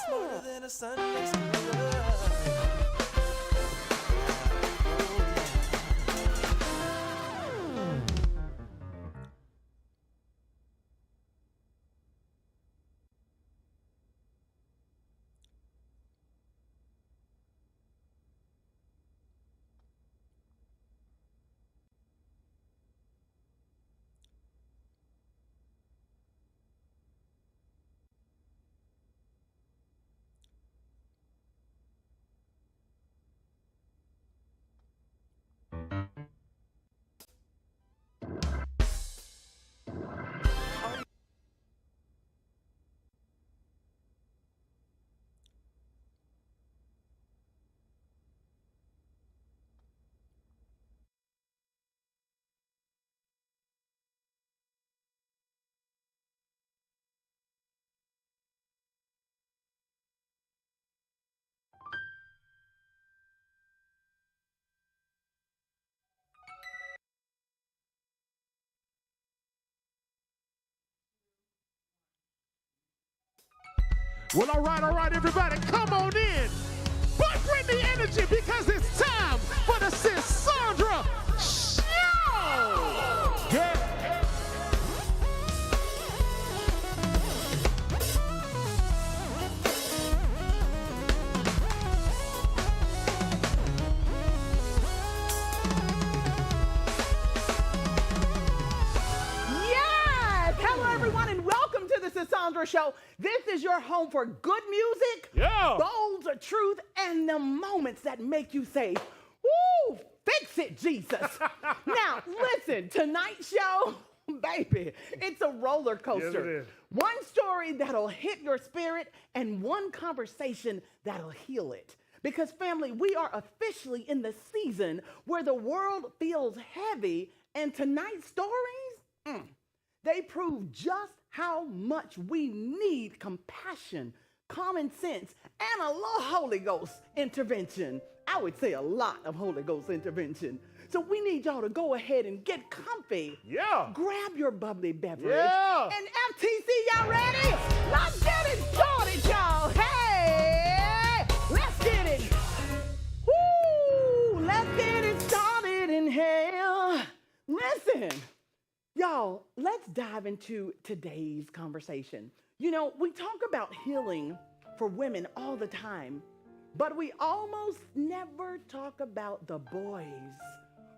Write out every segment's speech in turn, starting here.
Smarter than a Sunday school. Well, all right, everybody, come on in. But bring the energy because it's time for the Sisaundra Show. Yeah. Sisaundra Show. This is your home for good music, bold truth, and the moments that make you say, "Woo, fix it, Jesus." Now, listen, tonight's show, baby, it's a roller coaster. Yes, it is. One story that'll hit your spirit and one conversation that'll heal it. Because, family, we are officially in the season where the world feels heavy, and tonight's stories, they prove just how much we need compassion, common sense, and a little Holy Ghost intervention. I would say a lot of Holy Ghost intervention. So we need y'all to go ahead and get comfy. Yeah. Grab your bubbly beverage. Yeah. And FTC, y'all ready? Let's get it started, y'all. Hey, let's get it. Woo, let's get it started in hell. Listen. Y'all, let's dive into today's conversation. You know, we talk about healing for women all the time, but we almost never talk about the boys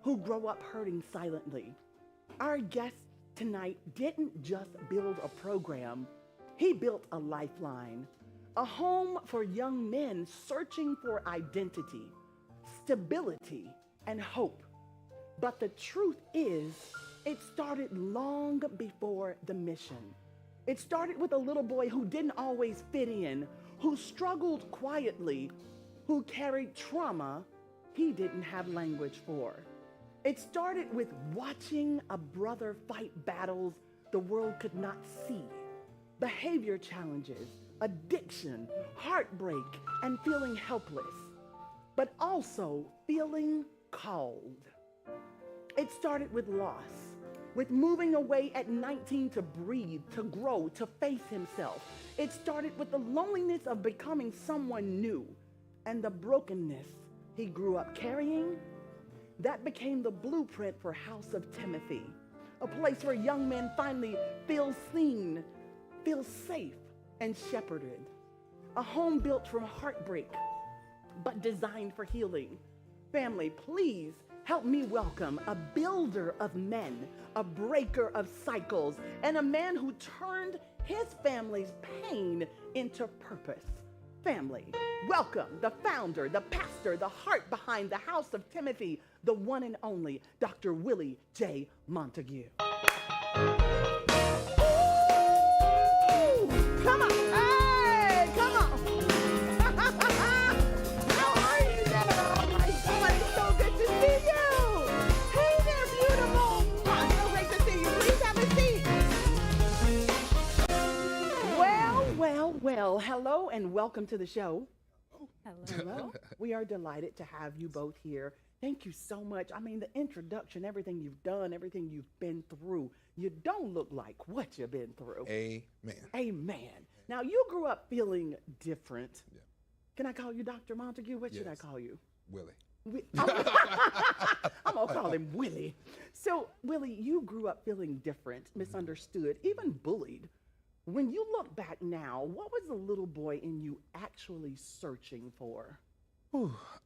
who grow up hurting silently. Our guest tonight didn't just build a program, he built a lifeline, a home for young men searching for identity, stability, and hope. But the truth is, it started long before the mission. It started with a little boy who didn't always fit in, who struggled quietly, who carried trauma he didn't have language for. It started with watching a brother fight battles the world could not see, behavior challenges, addiction, heartbreak, and feeling helpless, but also feeling called. It started with loss, with moving away at 19 to breathe, to grow, to face himself. It started with the loneliness of becoming someone new and the brokenness he grew up carrying. That became the blueprint for House of Timothy, a place where young men finally feel seen, feel safe, and shepherded. A home built from heartbreak, but designed for healing. Family, please help me welcome a builder of men, a breaker of cycles, and a man who turned his family's pain into purpose. Family, welcome the founder, the pastor, the heart behind the House of Timothy, the one and only Dr. Willie J Montague. Ooh, come on, hey, come on. How are you there? Oh my God, it's so good to see you. Hey there, beautiful. Oh, so great to see you. Please have a seat. Well, hello and welcome to the show. Hello. We are delighted to have you both here. Thank you so much. I mean, the introduction, everything you've done, everything you've been through, you don't look like what you've been through. Amen. Amen. Now, you grew up feeling different. Yeah. Can I call you Dr. Montague? What should I Yes. call you? Willie. I'm going to call him Willie. So, Willie, you grew up feeling different, misunderstood, even bullied. When you look back now, what was the little boy in you actually searching for?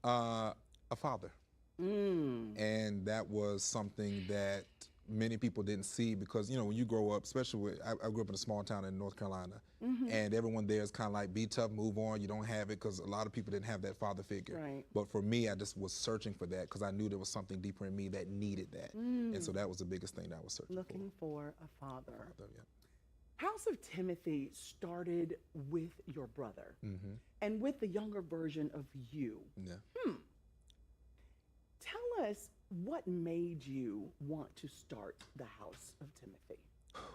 A father. And that was something that many people didn't see because, you know, when you grow up, especially I grew up in a small town in North Carolina, and everyone there is kind of like, be tough, move on, you don't have it, because a lot of people didn't have that father figure. Right. But for me, I just was searching for that because I knew there was something deeper in me that needed that. And so that was the biggest thing that I was searching Looking for a father. for. Yeah. House of Timothy started with your brother and with the younger version of you. Yeah. Tell us what made you want to start the House of Timothy.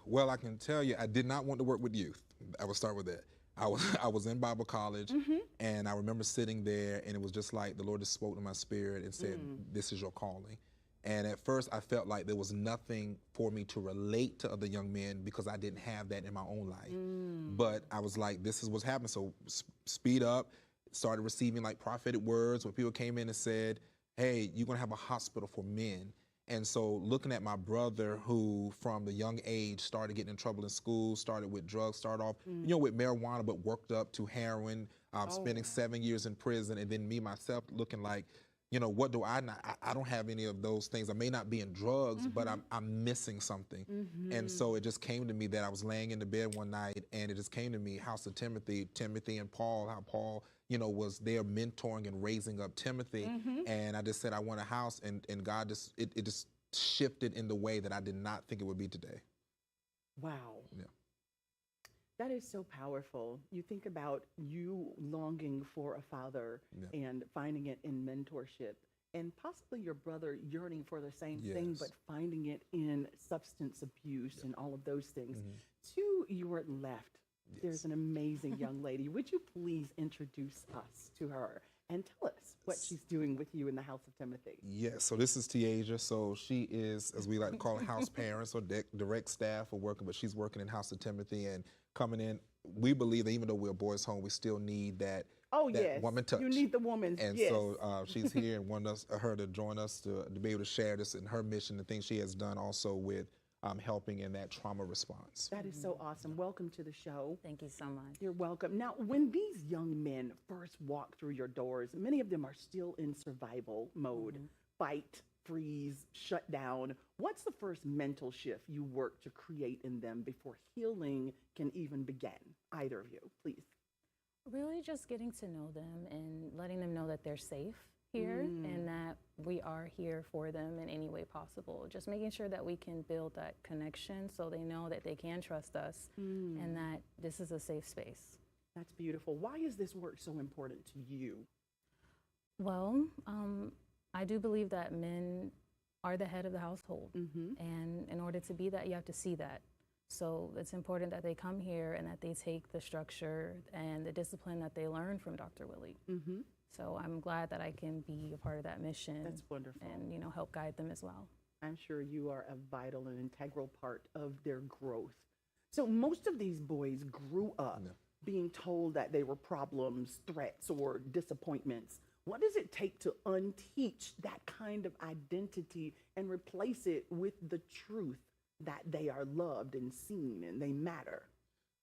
Well, I can tell you, I did not want to work with youth. I will start with that. I was in Bible college, and I remember sitting there, and it was just like the Lord just spoke to my spirit and said, "This is your calling." And at first, I felt like there was nothing for me to relate to other young men because I didn't have that in my own life. But I was like, "This is what's happening." So speed up. Started receiving like prophetic words where people came in and said, "Hey, you're gonna have a hospital for men." And so looking at my brother who from the young age started getting in trouble in school, started with drugs, started off, you know, with marijuana, but worked up to heroin, spending 7 years in prison. And then me, myself, looking like, you know, what do I not, I don't have any of those things. I may not be in drugs, but I'm missing something. And so it just came to me that I was laying in the bed one night and it just came to me, House of Timothy and Paul, how Paul, you know, was there mentoring and raising up Timothy. And I just said, I want a house, and God just, it just shifted in the way that I did not think it would be today. Wow. Yeah. That is so powerful. You think about you longing for a father and finding it in mentorship, and possibly your brother yearning for the same thing, but finding it in substance abuse and all of those things. To your left, there's an amazing young lady. Would you please introduce us to her and tell us what she's doing with you in the House of Timothy? Yes, so this is Tiaja. So she is, as we like to call it, house parents or direct staff or working, but she's working in House of Timothy and coming in. We believe that even though we're a boys' home, we still need that, that woman touch. You need the woman. And so she's here and wanted her to join us to be able to share this and her mission, the things she has done also with helping in that trauma response. That is so awesome. Welcome to the show. Thank you so much. You're welcome. Now, when these young men first walk through your doors, many of them are still in survival mode, fight, freeze, shut down. What's the first mental shift you work to create in them before healing can even begin? Either of you, please. Really just getting to know them and letting them know that they're safe here and that we are here for them in any way possible. Just making sure that we can build that connection so they know that they can trust us and that this is a safe space. That's beautiful. Why is this work so important to you? Well, I do believe that men are the head of the household. And in order to be that, you have to see that. So it's important that they come here and that they take the structure and the discipline that they learn from Dr. Willie. So I'm glad that I can be a part of that mission. That's wonderful. And, you know, help guide them as well. I'm sure you are a vital and integral part of their growth. So most of these boys grew up being told that they were problems, threats, or disappointments. What does it take to unteach that kind of identity and replace it with the truth that they are loved and seen and they matter?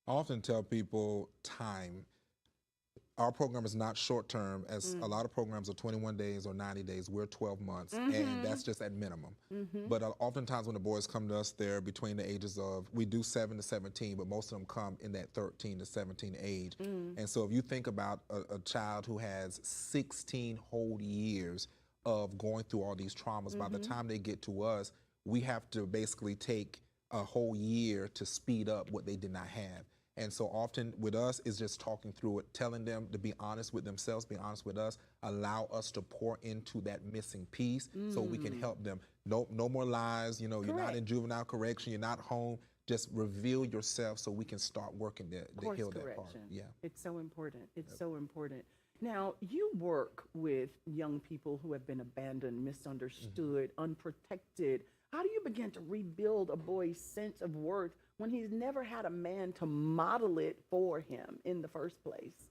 I often tell people time. Our program is not short term, as a lot of programs are 21 days or 90 days. We're 12 months, and that's just at minimum. But oftentimes when the boys come to us, they're between the ages of, we do 7 to 17, but most of them come in that 13 to 17 age. And so if you think about a child who has 16 whole years of going through all these traumas, by the time they get to us, we have to basically take a whole year to speed up what they did not have. And so often with us is just talking through it, telling them to be honest with themselves, be honest with us, allow us to pour into that missing piece so we can help them. No more lies, you know, you're not in juvenile correction, you're not home. Just reveal yourself so we can start working to heal that part. Yeah. It's so important. It's so important. Now, you work with young people who have been abandoned, misunderstood, unprotected. How do you begin to rebuild a boy's sense of worth when he's never had a man to model it for him in the first place?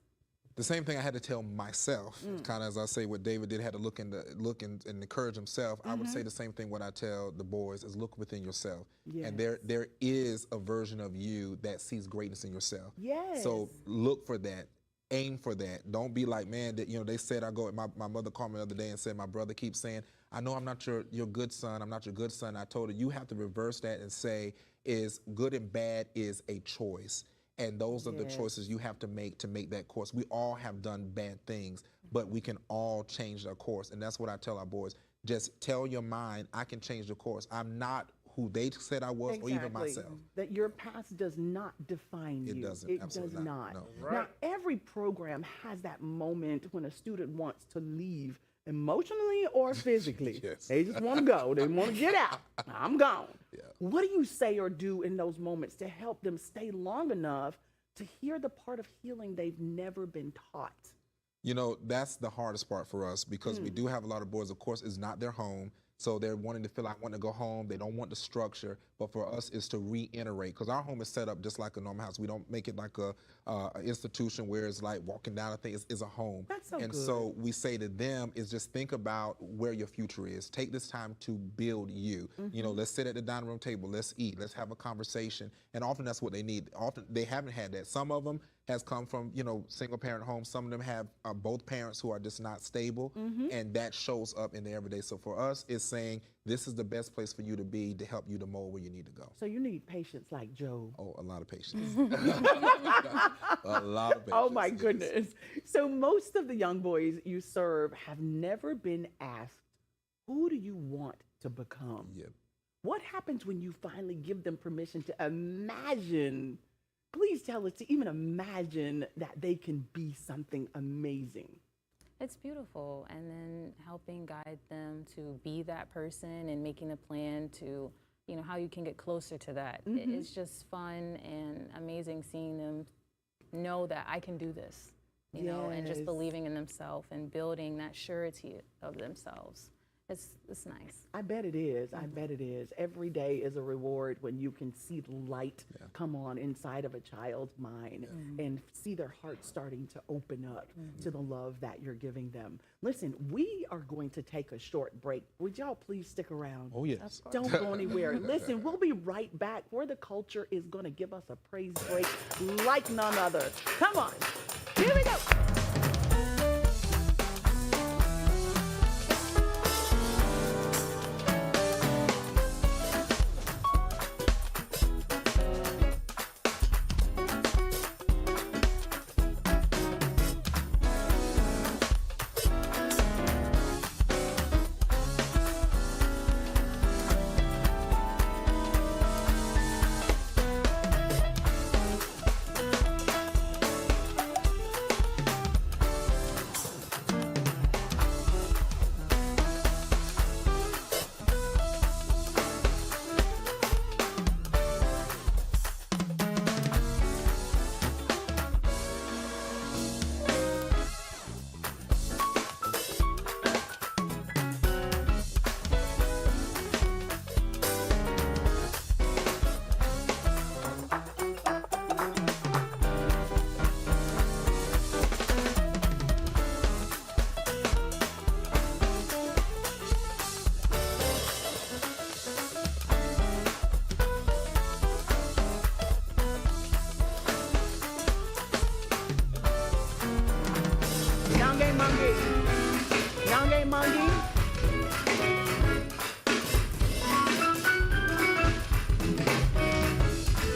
The same thing I had to tell myself, kind of as I say what David did, had to look and encourage himself. I would say the same thing what I tell the boys is look within yourself. Yes. And there is a version of you that sees greatness in yourself. Yes. So look for that. Aim for that. Don't be like, man, that, you know, they said my mother called me the other day and said, my brother keeps saying, I know I'm not your good son. I'm not your good son. I told her, you have to reverse that and say, is good and bad is a choice. And those are the choices you have to make that course. We all have done bad things, but we can all change our course. And that's what I tell our boys. Just tell your mind, I can change the course. I'm not who they said I was, or even myself. That your past does not define you. It doesn't. It Absolutely does not. No. Now, every program has that moment when a student wants to leave emotionally or physically. Yes. They just want to go. They want to get out. I'm gone. Yeah. What do you say or do in those moments to help them stay long enough to hear the part of healing they've never been taught? You know, that's the hardest part for us, because we do have a lot of boys, of course, it's not their home. So they're wanting to feel like I want to go home. They don't want the structure. But for us, is to reiterate, because our home is set up just like a normal house. We don't make it like a institution where it's like walking down a thing. It's a home. That's so and good. so we say to them is just think about where your future is. Take this time to build you. You know, let's sit at the dining room table. Let's eat. Let's have a conversation. And often that's what they need. Often they haven't had that. Some of them has come from, you know, single parent homes. Some of them have both parents who are just not stable, and that shows up in the everyday. So for us, it's saying this is the best place for you to be to help you to mold where you need to go. So you need patience like Job. Oh, a lot of patience. A lot of patience. Oh my yes. goodness. So most of the young boys you serve have never been asked, who do you want to become? Yeah. What happens when you finally give them permission to imagine? Please tell us to even imagine that they can be something amazing. It's beautiful, and then helping guide them to be that person and making a plan to, you know, how you can get closer to that. It's just fun and amazing seeing them know that I can do this, you know, and just Yes. believing in themselves and building that surety of themselves. It's nice. I bet it is. I bet it is. Every day is a reward when you can see the light come on inside of a child's mind and see their heart starting to open up to the love that you're giving them. Listen, we are going to take a short break. Would y'all please stick around? Oh, yes. Don't go anywhere. Listen, we'll be right back, where the culture is going to give us a praise break like none other. Come on. Here we go.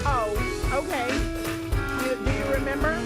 Oh, okay. Do you remember?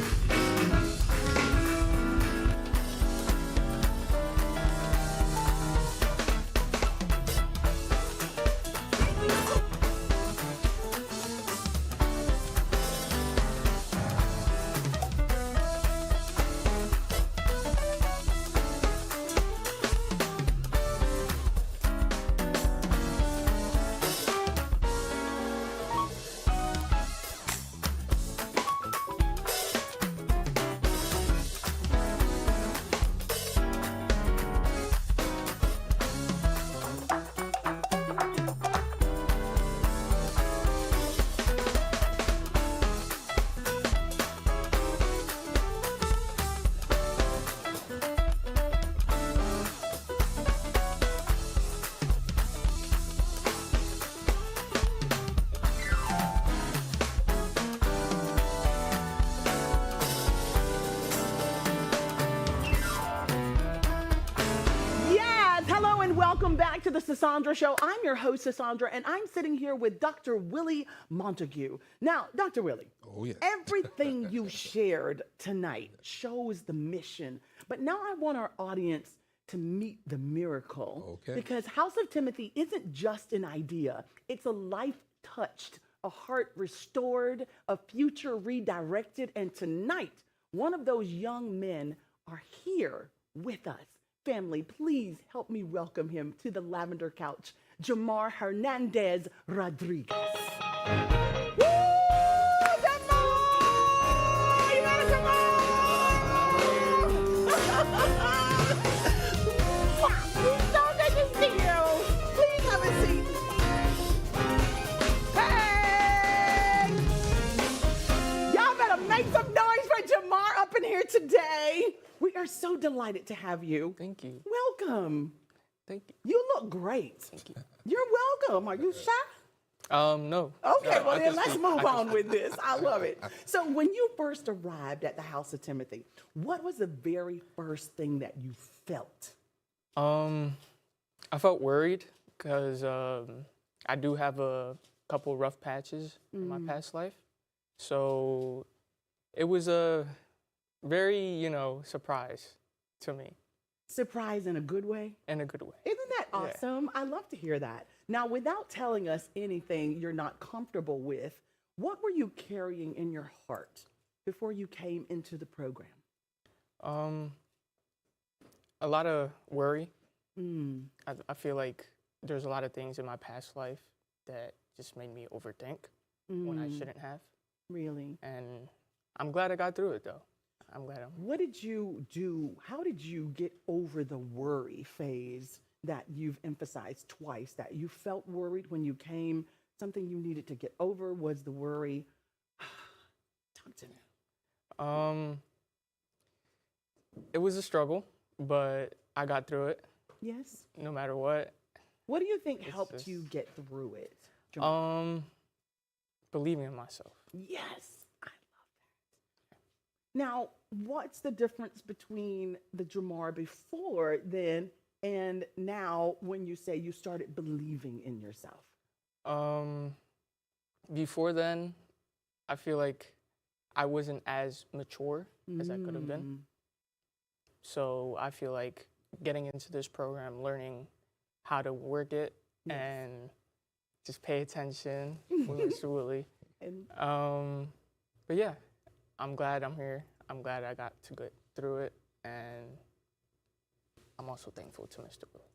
Welcome back to the Sisaundra Show. I'm your host, Sisaundra, and I'm sitting here with Dr. Willie Montague. Now, Dr. Willie, Oh, yes. everything you shared tonight shows the mission, but now I want our audience to meet the miracle. Okay. Because House of Timothy isn't just an idea, it's a life touched, a heart restored, a future redirected, and tonight, one of those young men are here with us. Family, please help me welcome him to the lavender couch, Jamar Hernandez Rodriguez. Woo! Jamar! You better come on! It's so good to see you. Please have a seat. Hey! Y'all better make some noise for Jamar up in here today. We are so delighted to have you. Thank you. Welcome. Thank you. You look great. Thank you. You're welcome. Are you shy? No. Okay, No, well I then can let's speak. move on with this. I love it. So when you first arrived at the House of Timothy, what was the very first thing that you felt? I felt worried because I do have a couple rough patches in my past life. So it was a very, surprise to me. Surprise in a good way? In a good way. Isn't that Yeah. awesome? I love to hear that. Now, without telling us anything you're not comfortable with, what were you carrying in your heart before you came into the program? A lot of worry. Mm. I feel like there's a lot of things in my past life that just made me overthink when I shouldn't have. Really? And I'm glad I got through it, though. I'm glad I'm. What did you do? How did you get over the worry phase that you've emphasized twice, that you felt worried when you came? Something you needed to get over was the worry. Talk to me. It was a struggle, but I got through it Yes. no matter what. What do you think It's helped just- you get through it? Jamal? Believing in myself. Yes, I love that. Now, what's the difference between the Jamar before then and now when you say you started believing in yourself? Before then, I feel like I wasn't as mature as I could have been. Mm. So I feel like getting into this program, learning how to work it Yes. and just pay attention with Mr. Willie. And But yeah, I'm glad I'm here. I'm glad I got to get through it. And I'm also thankful to Mr. Willie.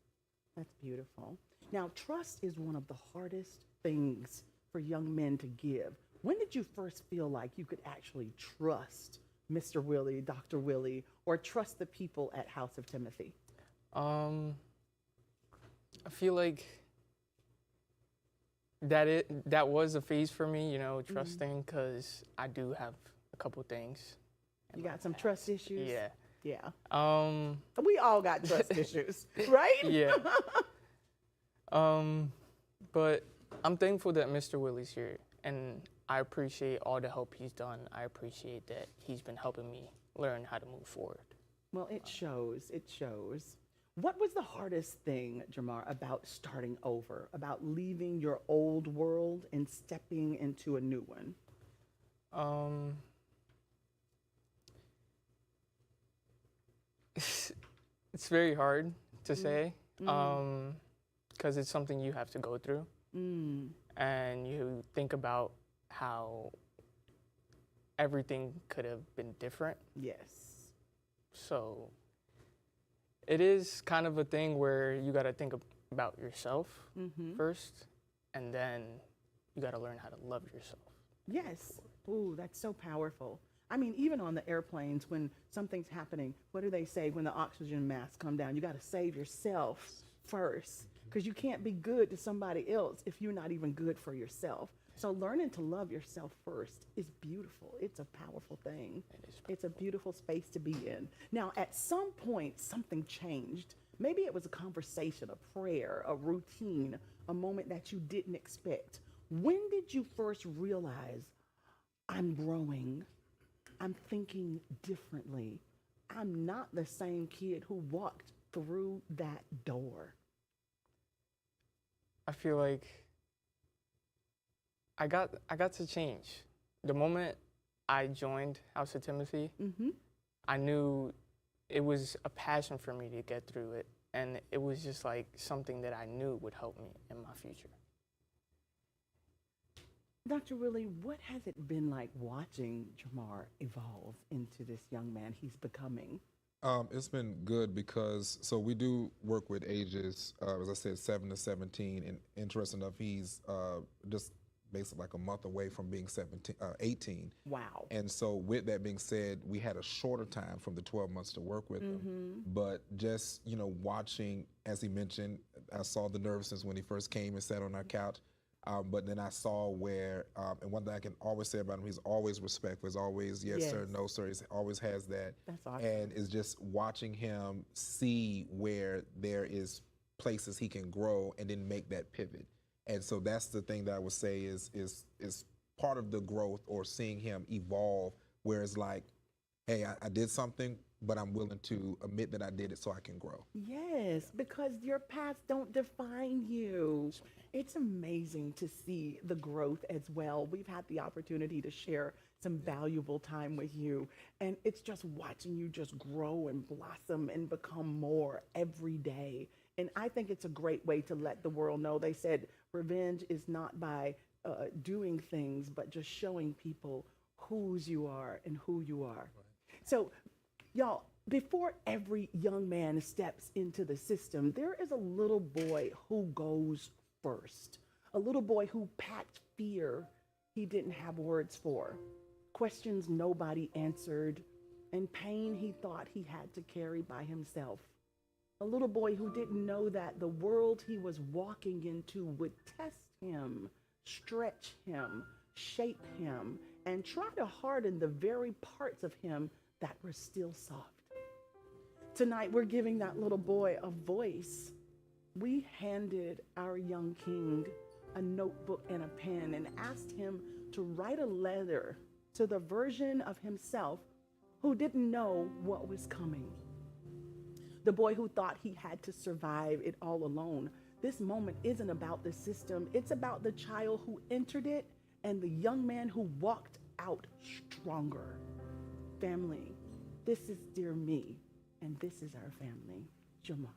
that's beautiful. Now, trust is one of the hardest things for young men to give. When did you first feel like you could actually trust Mr. Willie, Dr. Willie, or trust the people at House of Timothy? I feel like that was a phase for me, trusting, because I do have a couple things. in You my got some past. trust issues? Yeah. Yeah. Um. We all got trust issues, right? Yeah. But I'm thankful that Mr. Willie's here, and I appreciate all the help he's done. I appreciate that he's been helping me learn how to move forward. Well, it shows. It shows. What was the hardest thing, Jamar, about starting over, about leaving your old world and stepping into a new one? It's very hard to say, because it's something you have to go through, and you think about how everything could have been different. Yes. So it is kind of a thing where you got to think about yourself first, and then you got to learn how to love yourself. Yes. Ooh, that's so powerful. I mean, even on the airplanes, when something's happening, what do they say when the oxygen masks come down? You got to save yourself first, because you can't be good to somebody else if you're not even good for yourself. So learning to love yourself first is beautiful. It's a powerful thing. It is It's a beautiful space to be in. Now, at some point, something changed. Maybe it was a conversation, a prayer, a routine, a moment that you didn't expect. When did you first realize, I'm growing, I'm thinking differently, I'm not the same kid who walked through that door? I feel like I got to change. The moment I joined House of Timothy, I knew it was a passion for me to get through it, and it was just like something that I knew would help me in my future. Dr. Willie, what has it been like watching Jamar evolve into this young man he's becoming? It's been good because, so we do work with ages, as I said, 7 to 17, and interesting enough, he's just basically like a month away from being 18. Wow. And so with that being said, we had a shorter time from the 12 months to work with him. But just, you know, watching, as he mentioned, I saw the nervousness when he first came and sat on our couch. But then I saw where, and one thing I can always say about him, he's always respectful. He's always, yes, sir, no, sir. He always has that. That's awesome. And it's just watching him see where there is places he can grow and then make that pivot. And so that's the thing that I would say is part of the growth, or seeing him evolve, where it's like, hey, I did something, but I'm willing to admit that I did it so I can grow. Yes, because your past don't define you. It's amazing to see the growth as well. We've had the opportunity to share some valuable time with you, and it's just watching you just grow and blossom and become more every day. And I think it's a great way to let the world know. They said revenge is not by doing things, but just showing people whose you are and who you are. Right. So, y'all, before every young man steps into the system, there is a little boy who goes first. A little boy who packed fear he didn't have words for, questions nobody answered, and pain he thought he had to carry by himself. A little boy who didn't know that the world he was walking into would test him, stretch him, shape him, and try to harden the very parts of him that were still soft. Tonight, we're giving that little boy a voice. We handed our young king a notebook and a pen and asked him to write a letter to the version of himself who didn't know what was coming. The boy who thought he had to survive it all alone. This moment isn't about the system. It's about the child who entered it and the young man who walked out stronger. Family, this is dear me, and this is our family. Jamar.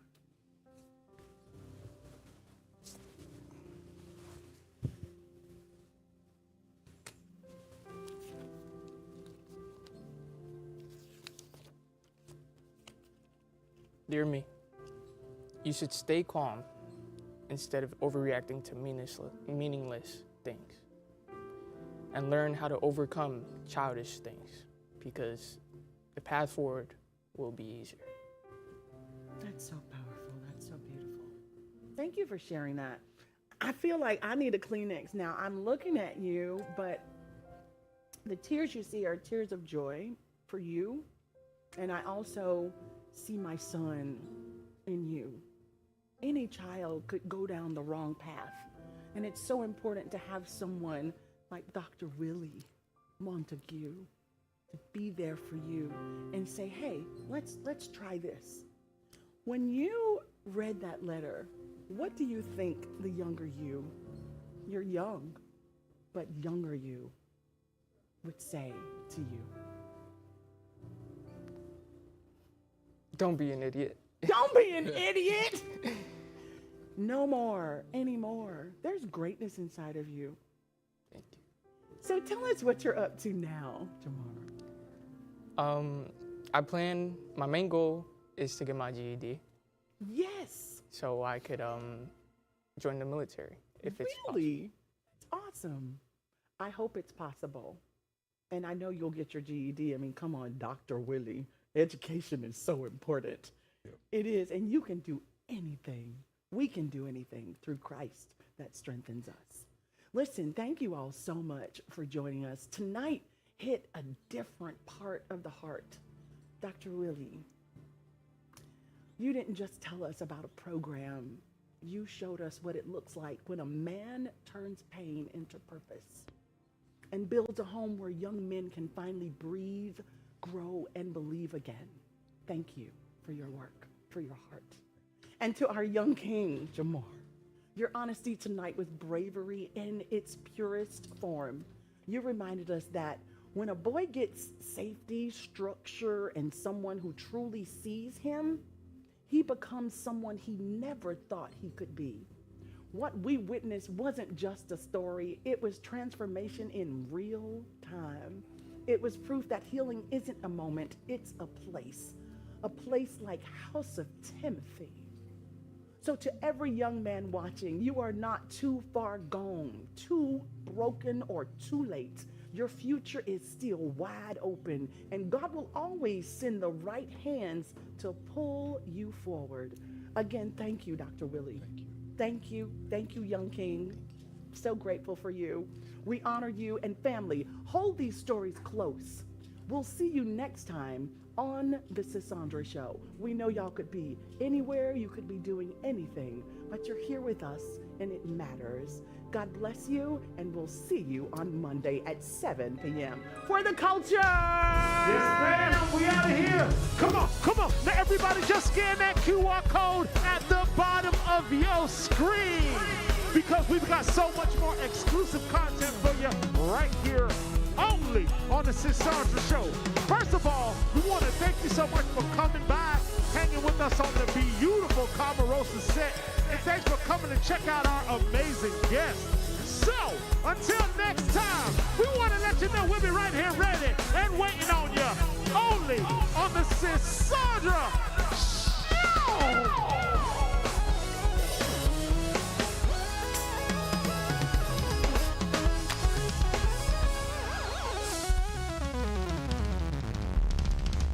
Dear me, you should stay calm instead of overreacting to meaningless things, and learn how to overcome childish things, because the path forward will be easier. That's so powerful. That's so beautiful. Thank you for sharing that. I feel like I need a Kleenex now. I'm looking at you, but the tears you see are tears of joy for you. And I also see my son in you. Any child could go down the wrong path. And it's so important to have someone like Dr. Willie Montague to be there for you and say, hey, let's try this. When you read that letter, what do you think the younger you, you're young, but younger you, would say to you? Don't be an idiot. Don't be an idiot! No more, anymore. There's greatness inside of you. Thank you. So tell us what you're up to now, Jamar. My main goal is to get my GED. Yes. So I could join the military if it's possible. Really? It's awesome. I hope it's possible. And I know you'll get your GED. I mean, come on, Dr. Willie. Education is so important. Yep. It is. And you can do anything. We can do anything through Christ that strengthens us. Listen, thank you all so much for joining us. Tonight hit a different part of the heart. Dr. Willie, you didn't just tell us about a program. You showed us what it looks like when a man turns pain into purpose and builds a home where young men can finally breathe, grow, and believe again. Thank you for your work, for your heart. And to our young king, Jamar, Your honesty tonight was bravery in its purest form. You reminded us that when a boy gets safety, structure, and someone who truly sees him, he becomes someone he never thought he could be. What we witnessed wasn't just a story, it was transformation in real time. It was proof that healing isn't a moment, it's a place like House of Timothy. So to every young man watching, you are not too far gone, too broken, or too late. Your future is still wide open, and God will always send the right hands to pull you forward. Again, thank you, Dr. Willie. Thank you. Thank you, young king. So grateful for you. We honor you, and family, hold these stories close. We'll see you next time on the Sisaundra Show. We know y'all could be anywhere, you could be doing anything, but you're here with us, and it matters. God bless you, and we'll see you on Monday at 7 p.m. for the culture. Yes, ma'am. We out of here. Come on, come on. Now, everybody just scan that QR code at the bottom of your screen, because we've got so much more exclusive content for you right here only on the Sisaundra Show. First of all, we want to thank you so much for coming by, hanging with us on the beautiful Camarosa set, and thanks for coming to check out our amazing guests. So, until next time, we want to let you know we'll be right here ready and waiting on you only on the Sisaundra